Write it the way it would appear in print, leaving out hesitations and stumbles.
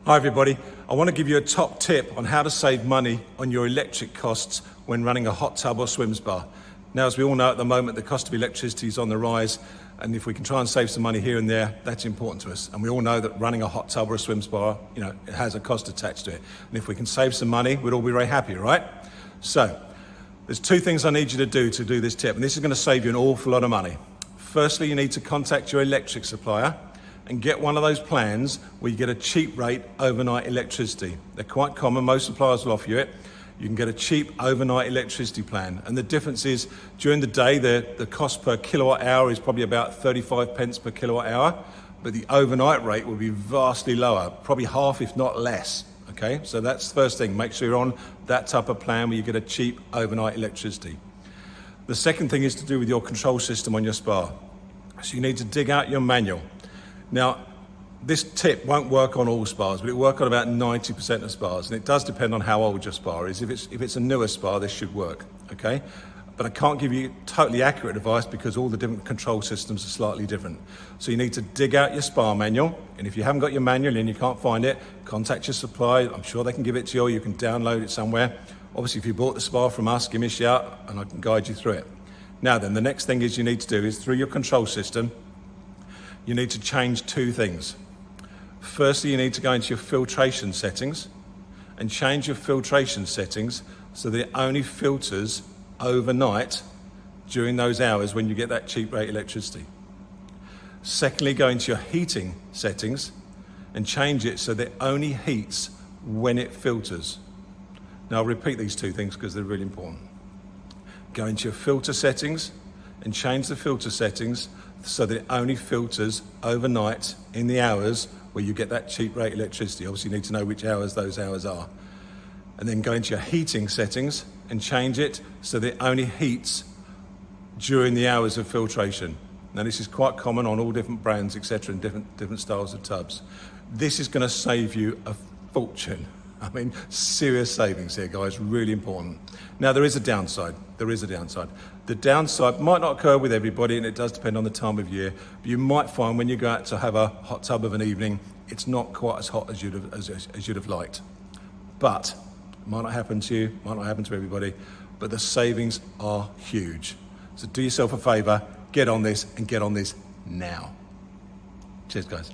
Hi everybody, I want to give you a top tip on how to save money on your electric costs when running a hot tub or swim spa. Now, as we all know at the moment, the cost of electricity is on the rise, and if we can try and save some money here and there, that's important to us. And we all know that running a hot tub or a swim spa, it has a cost attached to it. And if we can save some money, we'd all be very happy, right? So, there's two things I need you to do this tip, and this is going to save you an awful lot of money. Firstly, you need to contact your electric supplier and get one of those plans where you get a cheap rate overnight electricity. They're quite common, most suppliers will offer you it. You can get a cheap overnight electricity plan. And the difference is, during the day, the cost per kilowatt hour is probably about 35 pence per kilowatt hour, but the overnight rate will be vastly lower, probably half if not less, okay? So that's the first thing, make sure you're on that type of plan where you get a cheap overnight electricity. The second thing is to do with your control system on your spa. So you need to dig out your manual. Now, this tip won't work on all spas, but it will work on about 90% of spas, and it does depend on how old your spa is. If it's a newer spa, this should work, okay? But I can't give you totally accurate advice because all the different control systems are slightly different. So you need to dig out your spa manual, and if you haven't got your manual and you can't find it, contact your supplier. I'm sure they can give it to you, or you can download it somewhere. Obviously, if you bought the spa from us, give me a shout and I can guide you through it. Now then, the next thing you need to do is, through your control system, you need to change two things. Firstly, you need to go into your filtration settings and change your filtration settings so that it only filters overnight during those hours when you get that cheap rate electricity. Secondly, go into your heating settings and change it so that it only heats when it filters. Now, I'll repeat these two things because they're really important. Go into your filter settings and change the filter settings so that it only filters overnight in the hours where you get that cheap rate electricity. Obviously, you need to know which hours those hours are. And then go into your heating settings and change it so that it only heats during the hours of filtration. Now, this is quite common on all different brands, etc., and different styles of tubs. This is going to save you a fortune. I mean, serious savings here, guys, really important. Now, there is a downside. The downside might not occur with everybody, and it does depend on the time of year, but you might find when you go out to have a hot tub of an evening, it's not quite as hot as you'd have liked. But it might not happen to you, might not happen to everybody, but the savings are huge. So do yourself a favor, get on this, and get on this now. Cheers, guys.